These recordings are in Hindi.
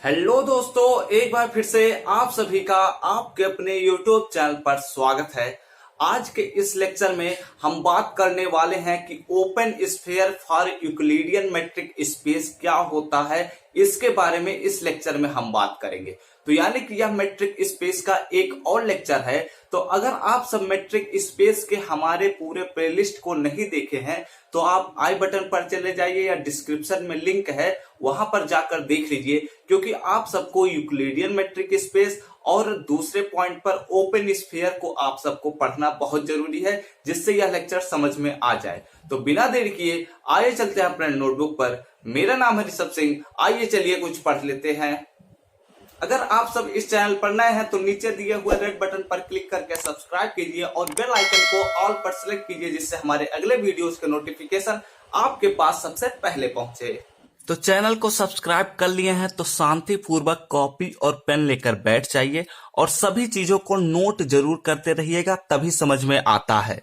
हेलो दोस्तों, एक बार फिर से आप सभी का आपके अपने YouTube चैनल पर स्वागत है। आज के इस लेक्चर में हम बात करने वाले हैं कि open sphere for Euclidean metric space क्या होता है। इसके बारे में इस लेक्चर में हम बात करेंगे। तो यानी कि यह मेट्रिक स्पेस का एक और लेक्चर है। तो अगर आप सब मेट्रिक स्पेस के हमारे पूरे प्लेलिस्ट को नहीं देखे हैं तो आप आई बटन पर चले जाइए या डिस्क्रिप्शन में लिंक है, वहां पर जाकर देख लीजिए, क्योंकि आप सबको यूक्लिडियन मेट्रिक स्पेस और दूसरे पॉइंट पर ओपन स्फीयर को आप सबको पढ़ना बहुत जरूरी है, जिससे यह लेक्चर समझ में आ जाए। तो बिना देर किए आइए चलते हैं अपने नोटबुक पर। मेरा नाम है ऋषभ सिंह। आइए चलिए कुछ पढ़ लेते हैं। अगर आप सब इस चैनल पर नए हैं तो नीचे दिए हुए रेड बटन पर क्लिक करके सब्सक्राइब कीजिए और बेल आइकन को ऑल पर सेलेक्ट कीजिए, जिससे हमारे अगले वीडियोस के नोटिफिकेशन आपके पास सबसे पहले पहुंचे। तो चैनल को सब्सक्राइब कर लिए हैं तो शांति पूर्वक कॉपी और पेन लेकर बैठ जाइए और सभी चीजों को नोट जरूर करते रहिएगा, तभी समझ में आता है।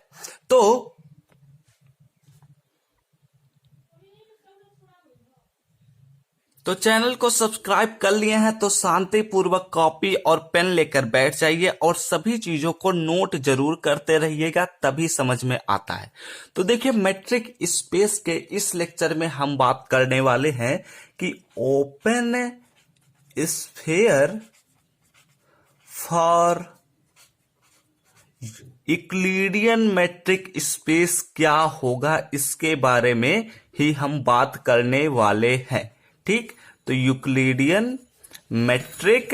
तो चैनल को सब्सक्राइब कर लिए हैं तो शांति पूर्वक कॉपी और पेन लेकर बैठ जाइए और सभी चीजों को नोट जरूर करते रहिएगा, तभी समझ में आता है। तो देखिए, मेट्रिक स्पेस के इस लेक्चर में हम बात करने वाले हैं कि open sphere for Euclidean metric space क्या होगा, इसके बारे में ही हम बात करने वाले हैं। ठीक, तो यूक्लिडियन मेट्रिक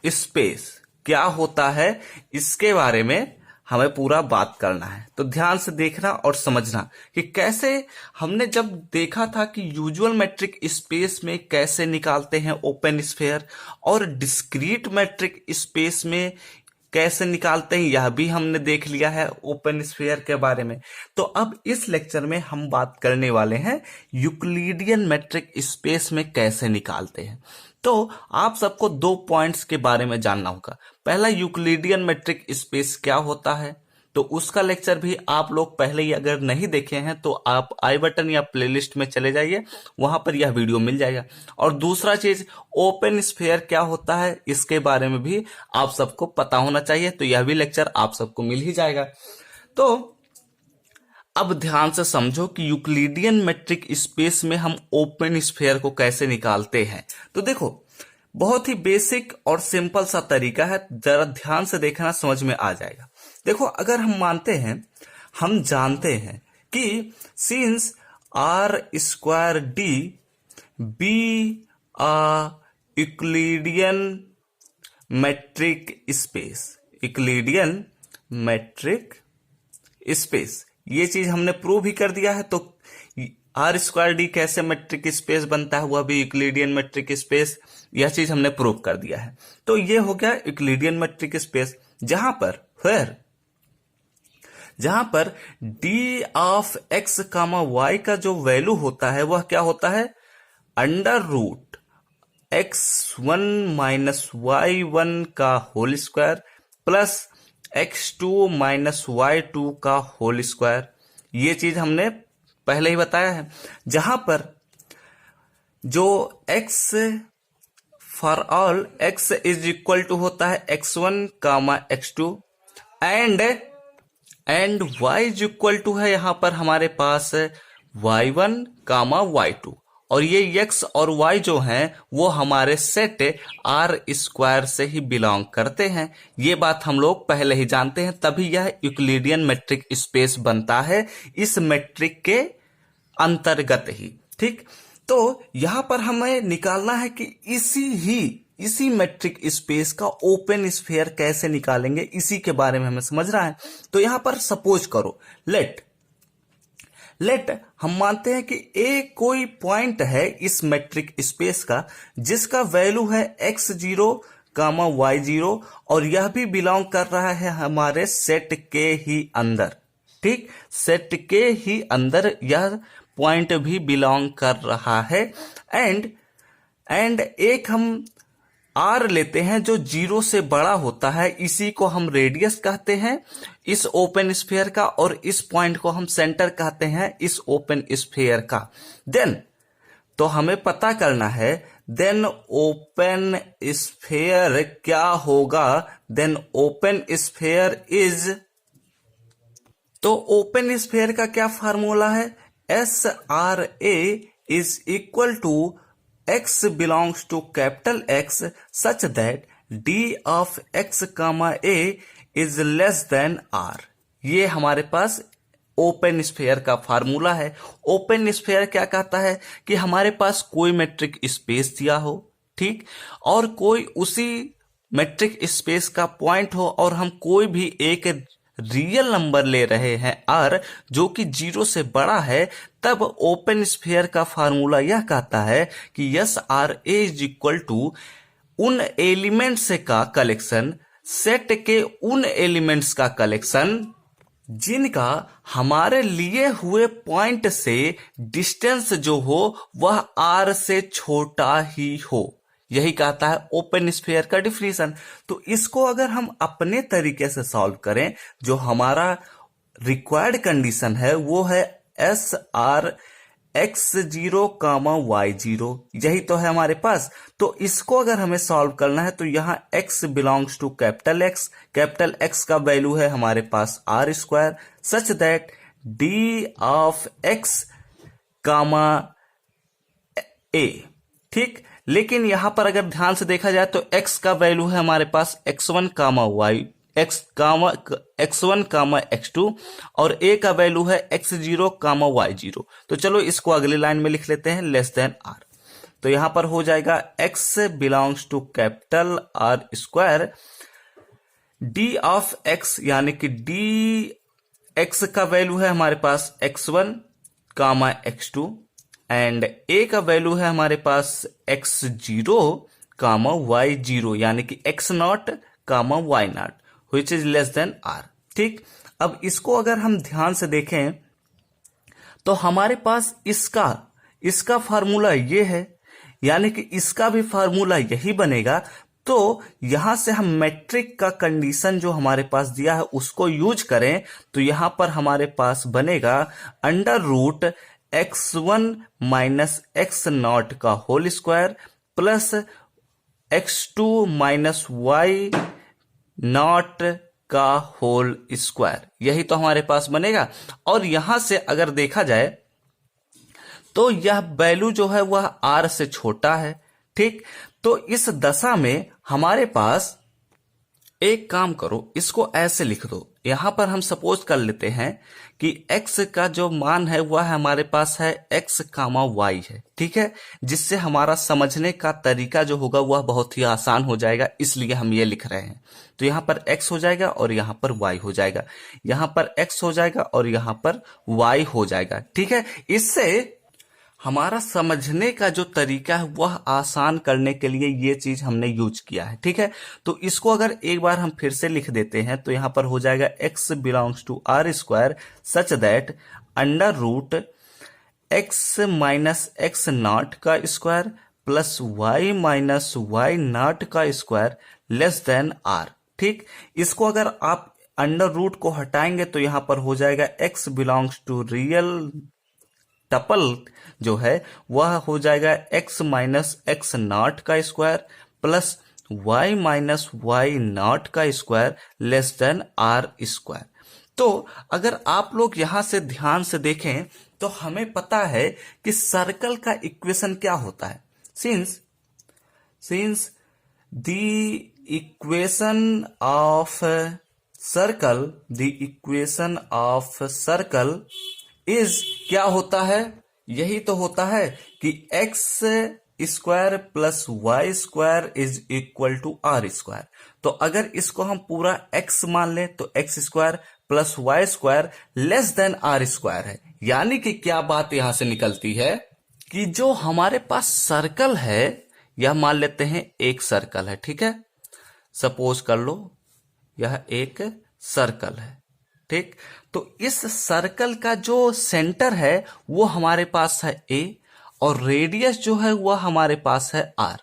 स्पेस क्या होता है, इसके बारे में हमें पूरा बात करना है। तो ध्यान से देखना और समझना कि कैसे हमने जब देखा था कि यूजुअल मेट्रिक स्पेस में कैसे निकालते हैं ओपन स्फीयर और डिस्क्रीट मेट्रिक स्पेस में कैसे निकालते हैं, यह भी हमने देख लिया है ओपन स्फीयर के बारे में। तो अब इस लेक्चर में हम बात करने वाले हैं यूक्लिडियन मेट्रिक स्पेस में कैसे निकालते हैं। तो आप सबको दो पॉइंट्स के बारे में जानना होगा। पहला, यूक्लिडियन मेट्रिक स्पेस क्या होता है, तो उसका लेक्चर भी आप लोग पहले ही अगर नहीं देखे हैं तो आप आई बटन या प्लेलिस्ट में चले जाइए, वहां पर यह वीडियो मिल जाएगा। और दूसरा चीज, ओपन स्फीयर क्या होता है, इसके बारे में भी आप सबको पता होना चाहिए। तो यह भी लेक्चर आप सबको मिल ही जाएगा। तो अब ध्यान से समझो कि यूक्लिडियन मेट्रिक स्पेस में हम ओपन स्फीयर को कैसे निकालते हैं। तो देखो, बहुत ही बेसिक और सिंपल सा तरीका है, जरा ध्यान से देखना, समझ में आ जाएगा। देखो, अगर हम मानते हैं, हम जानते हैं कि since R square D be a Euclidean metric space, Euclidean metric space, ये चीज हमने प्रूव ही कर दिया है। तो आर स्क्वायर डी कैसे मेट्रिक स्पेस बनता है, वह भी यूक्लिडियन मेट्रिक स्पेस, यह चीज हमने प्रूव कर दिया है। तो ये हो गया यूक्लिडियन मेट्रिक स्पेस, जहां पर D of X comma Y का जो वैल्यू होता है वह क्या होता है, under root x1 minus y1 का whole square plus x2 minus y2 का होल स्क्वायर। ये चीज हमने पहले ही बताया है। जहां पर जो x for all x is equal to होता है x1 comma x2 and y is equal to है यहां पर हमारे पास y1 कामा y2, और ये x और y जो हैं वो हमारे सेट आर स्क्वायर से ही बिलोंग करते हैं। ये बात हम लोग पहले ही जानते हैं, तभी यह यूक्लिडियन मेट्रिक स्पेस बनता है इस मेट्रिक के अंतर्गत ही। ठीक, तो यहां पर हमें निकालना है कि इसी मेट्रिक स्पेस का ओपन स्फीयर कैसे निकालेंगे, इसी के बारे में हमें समझना है। तो यहां पर सपोज करो, लेट हम मानते हैं कि ए कोई पॉइंट है इस मेट्रिक स्पेस का जिसका वैल्यू है x0 कामा y0 और यह भी बिलोंग कर रहा है हमारे सेट के ही अंदर। ठीक, सेट के ही अंदर यह पॉइंट भी बिलोंग कर रहा है। एंड एक हम आर लेते हैं जो 0 से बड़ा होता है, इसी को हम रेडियस कहते हैं इस ओपन स्फीयर का, और इस पॉइंट को हम सेंटर कहते हैं इस ओपन स्फीयर का। देन तो हमें पता करना है देन ओपन स्फेयर क्या होगा, देन ओपन स्फेयर इज, तो ओपन स्फेयर का क्या फार्मूला है, S R A is equal to X belongs to capital X such that D of X comma A is less than R. ये हमारे पास ओपन स्फेयर का फार्मूला है। ओपन स्फेयर क्या कहता है कि हमारे पास कोई मेट्रिक स्पेस दिया हो, ठीक, और कोई उसी मेट्रिक स्पेस का पॉइंट हो और हम कोई भी एक रियल नंबर ले रहे हैं आर जो कि 0 से बड़ा है, तब ओपन स्फेयर का फार्मूला यह कहता है कि S R A is equal to उन एलिमेंट्स का कलेक्शन, सेट के उन एलिमेंट्स का कलेक्शन जिनका हमारे लिए हुए पॉइंट से डिस्टेंस जो हो वह आर से छोटा ही हो। यही कहता है ओपन स्फेयर का डिफिनीशन। तो इसको अगर हम अपने तरीके से सॉल्व करें, जो हमारा रिक्वायर्ड कंडीशन है वो है S R X zero comma Y zero, यही तो है हमारे पास। तो इसको अगर हमें सॉल्व करना है तो यहां x belongs to capital X का वैल्यू है हमारे पास R square such that D of X comma A, ठीक। लेकिन यहां पर अगर ध्यान से देखा जाए तो x का वैल्यू है हमारे पास x1 comma y x1 comma x2 और a का वैल्यू है x0 कामा y0। तो चलो इसको अगली लाइन में लिख लेते हैं लेस देन r। तो यहां पर हो जाएगा x belongs to capital R square d of x, यानी कि d x का वैल्यू है हमारे पास x1 comma x2 and a का वैल्यू है हमारे पास x0 कामा y0, यानी कि x0 comma y0 which is less than r, ठीक। अब इसको अगर हम ध्यान से देखें तो हमारे पास इसका फार्मूला ये है, यानी कि इसका भी फार्मूला यही बनेगा। तो यहां से हम मैट्रिक का कंडीशन जो हमारे पास दिया है उसको यूज करें तो यहां पर हमारे पास बनेगा under root x1 minus x0 का whole square plus x2 minus y naught का होल स्क्वायर, यही तो हमारे पास बनेगा। और यहां से अगर देखा जाए तो यह वैल्यू जो है वह r से छोटा है, ठीक। तो इस दशा में हमारे पास एक काम करो, इसको ऐसे लिख दो। यहां पर हम सपोज कर लेते हैं कि x का जो मान है वह हमारे पास है x कामा y है, ठीक है, जिससे हमारा समझने का तरीका जो होगा वह बहुत ही आसान हो जाएगा, इसलिए हम ये लिख रहे हैं। तो यहां पर x हो जाएगा और यहां पर y हो जाएगा, यहां पर x हो जाएगा और यहां पर y हो जाएगा, ठीक है। इससे हमारा समझने का जो तरीका है वह आसान करने के लिए ये चीज हमने यूज किया है, ठीक है। तो इसको अगर एक बार हम फिर से लिख देते हैं तो यहां पर हो जाएगा x belongs to R square such that under root x minus x naught का square plus y minus y naught का स्क्वायर लेस देन r, ठीक। इसको अगर आप अंडर रूट को हटाएंगे तो यहां पर हो जाएगा x belongs to real tuple जो है वह हो जाएगा x माइनस x नॉट का square plus y minus y naught का square less than r square. तो अगर आप लोग यहां से ध्यान से देखें तो हमें पता है कि सर्कल का इक्वेशन क्या होता है। Since the equation of circle is क्या होता है, यही तो होता है कि x square plus Y square is equal to R square. तो अगर इसको हम पूरा x मान लें तो x square plus Y square less than R square है, यानी कि क्या बात यहां से निकलती है कि जो हमारे पास सर्कल है यह मान लेते हैं एक सर्कल है, ठीक है। सपोज कर लो यह एक सर्कल है, ठीक। तो इस सर्कल का जो सेंटर है वो हमारे पास है a और रेडियस जो है वह हमारे पास है r,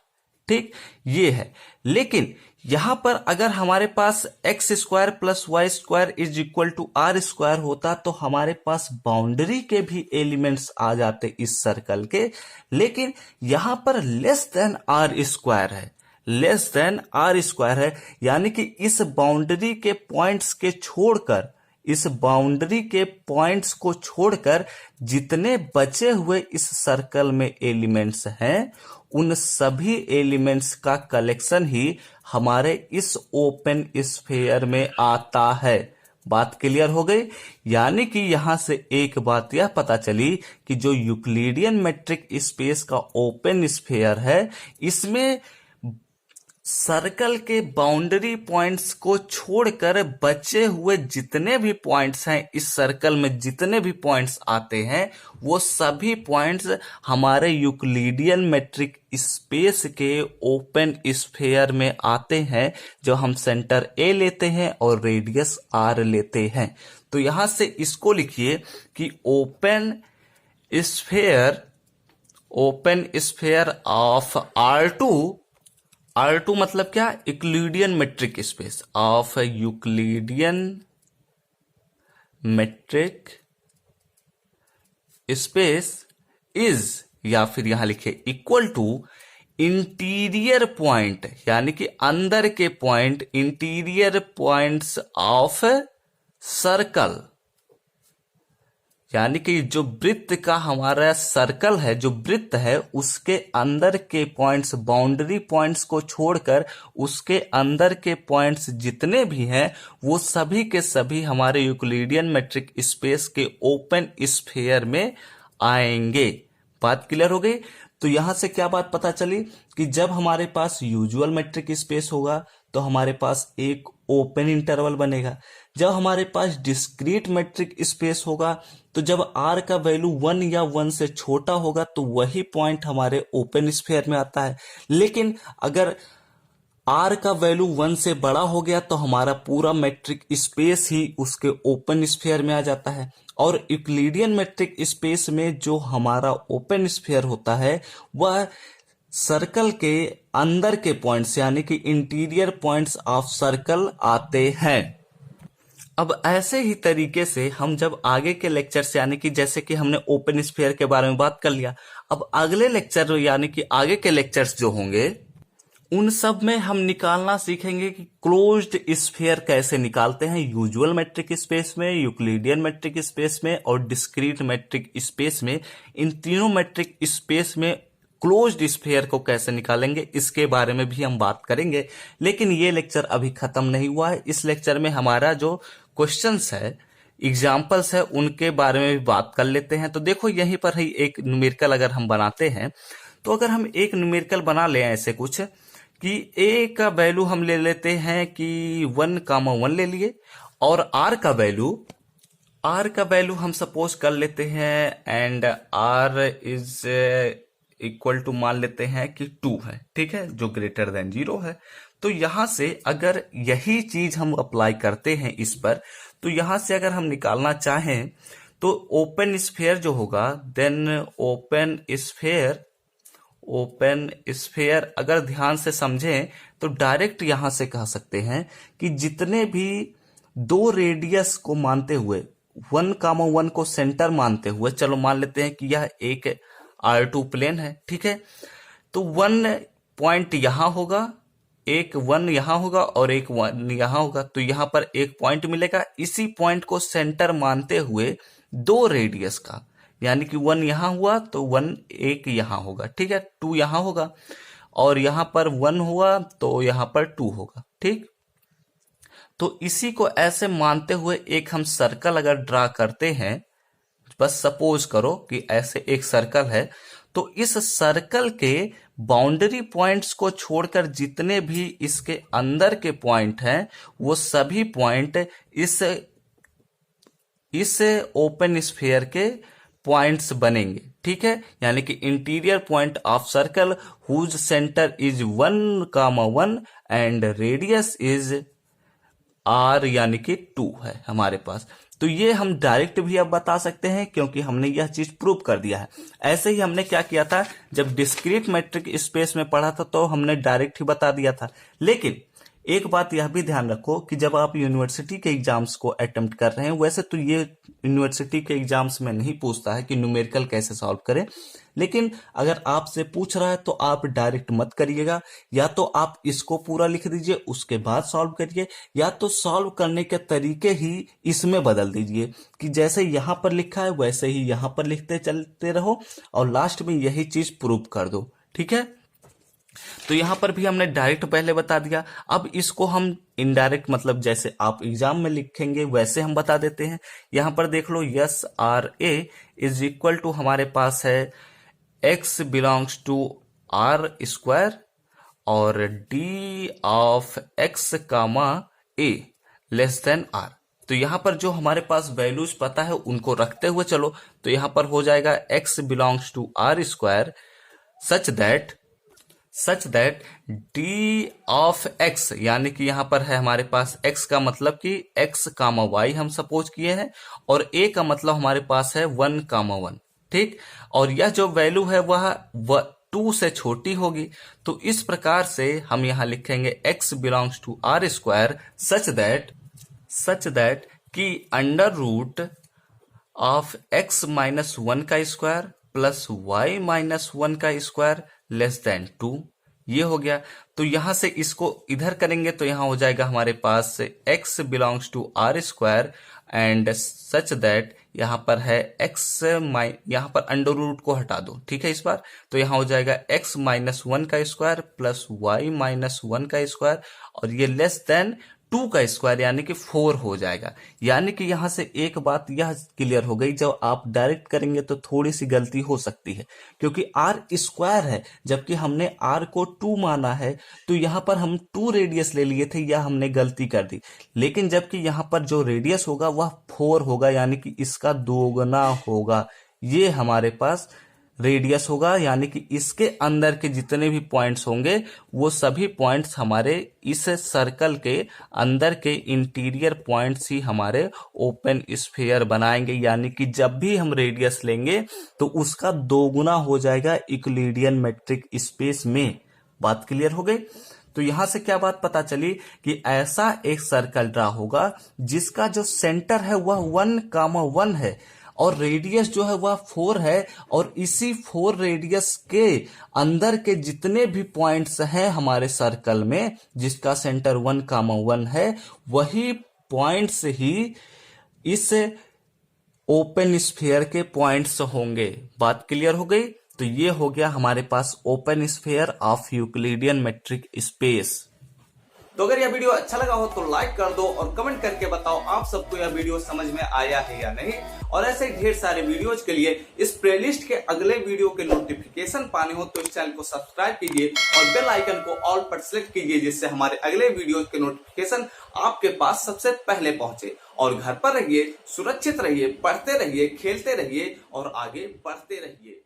ठीक, ये है। लेकिन यहां पर अगर हमारे पास X square plus Y square is equal to R square होता तो हमारे पास बाउंड्री के भी एलिमेंट्स आ जाते इस सर्कल के, लेकिन यहां पर लेस देन आर स्क्वायर है, लेस देन आर स्क्वायर है, यानी कि इस बाउंड्री के पॉइंट्स के छोड़कर, इस बाउंड्री के पॉइंट्स को छोड़कर जितने बचे हुए इस सर्कल में एलिमेंट्स हैं उन सभी एलिमेंट्स का कलेक्शन ही हमारे इस ओपन स्फीयर में आता है। बात क्लियर हो गई? यानी कि यहां से एक बात यह पता चली कि जो यूक्लिडियन मेट्रिक स्पेस का ओपन स्फीयर है इसमें सर्कल के बाउंड्री पॉइंट्स को छोड़कर बचे हुए जितने भी पॉइंट्स हैं, इस सर्कल में जितने भी पॉइंट्स आते हैं वो सभी पॉइंट्स हमारे यूक्लिडियन मेट्रिक स्पेस के ओपन स्फीयर में आते हैं, जो हम सेंटर ए लेते हैं और रेडियस आर लेते हैं। तो यहां से इसको लिखिए कि ओपन स्फीयर ऑफ R2 मतलब क्या? Euclidean metric space of Euclidean metric space is, या फिर यहां लिखे इक्वल टू इंटीरियर पॉइंट, यानी कि अंदर के point, interior points of circle, यानी कि जो वृत्त का हमारा सर्कल है, जो वृत्त है उसके अंदर के पॉइंट्स, बाउंड्री पॉइंट्स को छोड़कर उसके अंदर के पॉइंट्स जितने भी हैं वो सभी के सभी हमारे यूक्लिडियन मेट्रिक स्पेस के ओपन स्फीयर में आएंगे। बात क्लियर हो गई? तो यहां से क्या बात पता चली कि जब हमारे पास यूजुअल मेट्रिक स्पेस होगा तो हमारे पास एक ओपन इंटरवल बनेगा। जब हमारे पास डिस्क्रीट मेट्रिक स्पेस होगा तो जब r का वैल्यू 1 या 1 से छोटा होगा तो वही पॉइंट हमारे ओपन स्फीयर में आता है, लेकिन अगर r का वैल्यू 1 से बड़ा हो गया तो हमारा पूरा मेट्रिक स्पेस ही उसके ओपन स्फीयर में आ जाता है। और यूक्लिडियन मेट्रिक स्पेस में जो हमारा ओपन स्फीयर होता है वह सर्कल के अंदर के पॉइंट्स, यानी कि इंटीरियर पॉइंट्स ऑफ सर्कल आते हैं। अब ऐसे ही तरीके से हम जब आगे के लेक्चर्स, यानी कि जैसे कि हमने ओपन स्फीयर के बारे में बात कर लिया, अब अगले लेक्चर यानी कि आगे के लेक्चर्स जो होंगे उन सब में हम निकालना सीखेंगे कि क्लोज्ड स्फीयर कैसे निकालते हैं यूजुअल मेट्रिक स्पेस में, यूक्लिडियन मेट्रिक स्पेस में और डिस्क्रीट मेट्रिक स्पेस में। इन तीनों मेट्रिक स्पेस में क्लोज्ड स्फीयर को कैसे निकालेंगे इसके बारे में भी हम बात करेंगे। लेकिन ये लेक्चर अभी खत्म नहीं हुआ है। इस लेक्चर में हमारा जो क्वेश्चंस है, एग्जाम्पल्स है, उनके बारे में भी बात कर लेते हैं। तो देखो यहीं पर ही एक न्यूमेरिकल अगर हम बनाते हैं, तो अगर हम एक न्यूमेरिकल बना लें ऐसे कुछ कि a का वैल्यू हम ले लेते हैं कि 1,1 ले लिए, और r का वैल्यू हम सपोज कर लेते हैं and r is equal to मान लेते हैं कि 2 है, ठीक है, जो ग्रेटर देन 0 है। तो यहां से अगर यही चीज हम अप्लाई करते हैं इस पर, तो यहां से अगर हम निकालना चाहें तो ओपन स्फीयर जो होगा, देन ओपन स्फीयर अगर ध्यान से समझें तो डायरेक्ट यहां से कह सकते हैं कि जितने भी दो रेडियस को मानते हुए, 1,1 को सेंटर मानते हुए, चलो मान लेते हैं कि यह एक R2 प्लेन है, ठीक है, तो 1 पॉइंट यहां होगा, एक 1 यहां होगा और एक 1 यहां होगा, तो यहां पर एक पॉइंट मिलेगा। इसी पॉइंट को सेंटर मानते हुए दो रेडियस का, यानी कि 1 यहां हुआ तो 1 एक यहां होगा, ठीक है, 2 यहां होगा, और यहां पर 1 हुआ तो यहां पर 2 होगा, ठीक। तो इसी को ऐसे मानते हुए एक हम सर्कल अगर ड्रा करते हैं, बस सपोज करो कि ऐसे एक सर्कल है, तो इस सर्कल के बाउंड्री पॉइंट्स को छोड़कर जितने भी इसके अंदर के पॉइंट हैं वो सभी पॉइंट इस ओपन स्फीयर के पॉइंट्स बनेंगे, ठीक है, यानी कि interior point of circle whose centre is 1,1 and radius is r, यानी कि 2 है हमारे पास। तो ये हम डायरेक्ट भी अब बता सकते हैं क्योंकि हमने यह चीज प्रूव कर दिया है। ऐसे ही हमने क्या किया था, जब डिस्क्रीट मेट्रिक स्पेस में पढ़ा था तो हमने डायरेक्ट ही बता दिया था, लेकिन एक बात यह भी ध्यान रखो कि जब आप यूनिवर्सिटी के एग्जाम्स को अटेम्प्ट कर रहे हैं, वैसे तो ये यूनिवर्सिटी के एग्जाम्स में नहीं पूछता है कि न्यूमेरिकल कैसे सॉल्व करें, लेकिन अगर आपसे पूछ रहा है तो आप डायरेक्ट मत करिएगा। या तो आप इसको पूरा लिख दीजिए, उसके बाद सॉल्व करिए, या तो सॉल्व करने के तरीके ही इसमें बदल दीजिए कि जैसे यहां पर लिखा है वैसे ही यहां पर लिखते चलते रहो और लास्ट में यही चीज प्रूव कर दो। ठीक है, तो यहां पर भी हमने डायरेक्ट पहले बता दिया। अब इसको हम इनडायरेक्ट, मतलब जैसे आप एग्जाम में लिखेंगे वैसे हम बता देते हैं। यहां पर देख लो, yes R A is equal to हमारे पास है x belongs to R square और d of x comma a less than r। तो यहां पर जो हमारे पास वैल्यूज पता है उनको रखते हुए चलो, तो यहां पर हो जाएगा x belongs to R square such that d of x, यानी कि यहां पर है हमारे पास x का मतलब कि x कामा y हम सपोज किए हैं, और a का मतलब हमारे पास है 1 कामा 1। ठीक, और यह जो वैल्यू है वह 2 से छोटी होगी। तो इस प्रकार से हम यहां लिखेंगे x belongs to R square such that कि under root of x minus 1 का स्क्वायर प्लस y माइनस 1 का स्क्वायर लेस देन 2। ये हो गया। तो यहां से इसको इधर करेंगे तो यहां हो जाएगा हमारे पास x belongs to R square and such that यहां पर है x यहां पर अंडर रूट को हटा दो। ठीक है, इस बार तो यहां हो जाएगा x माइनस 1 का स्क्वायर प्लस y माइनस 1 का स्क्वायर और ये लेस देन 2 का स्क्वायर यानी कि 4 हो जाएगा। यानी कि यहां से एक बात यह क्लियर हो गई, जब आप डायरेक्ट करेंगे तो थोड़ी सी गलती हो सकती है क्योंकि आर स्क्वायर है जबकि हमने आर को 2 माना है, तो यहां पर हम 2 रेडियस ले लिए थे, यह हमने गलती कर दी। लेकिन जबकि यहां पर जो रेडियस होगा वह 4 होगा यानी कि इसका दोगुना होगा। ये हमारे पास रेडियस होगा यानी कि इसके अंदर के जितने भी पॉइंट्स होंगे वो सभी पॉइंट्स हमारे इस सर्कल के अंदर के इंटीरियर पॉइंट्स ही हमारे ओपन स्फीयर बनाएंगे। यानी कि जब भी हम रेडियस लेंगे तो उसका दोगुना हो जाएगा यूक्लिडियन मेट्रिक स्पेस में। बात क्लियर हो गई? तो यहां से क्या बात पता चली कि ऐसा एक सर्कल ड्रा होगा जिसका जो सेंटर है वह 1,1 है और रेडियस जो है वह 4 है, और इसी 4 रेडियस के अंदर के जितने भी पॉइंट्स हैं हमारे सर्कल में जिसका सेंटर 1,1 है, वही पॉइंट्स ही इस ओपन स्फीयर के पॉइंट्स होंगे। बात क्लियर हो गई? तो ये हो गया हमारे पास open sphere of Euclidean metric space. तो अगर यह वीडियो अच्छा लगा हो तो लाइक कर दो और कमेंट करके बताओ आप सबको यह वीडियो समझ में आया है या नहीं। और ऐसे ढेर सारे वीडियोज के लिए इस प्लेलिस्ट के अगले वीडियो के नोटिफिकेशन पाने हो तो इस चैनल को सब्सक्राइब कीजिए और बेल आइकन को ऑल पर सेलेक्ट कीजिए, जिससे हमारे अगले वीडियो के नोटिफिकेशन आपके पास सबसे पहले पहुंचे। और घर पर रहिए, सुरक्षित रहिए, पढ़ते रहिए, खेलते रहिए और आगे बढ़ते रहिए।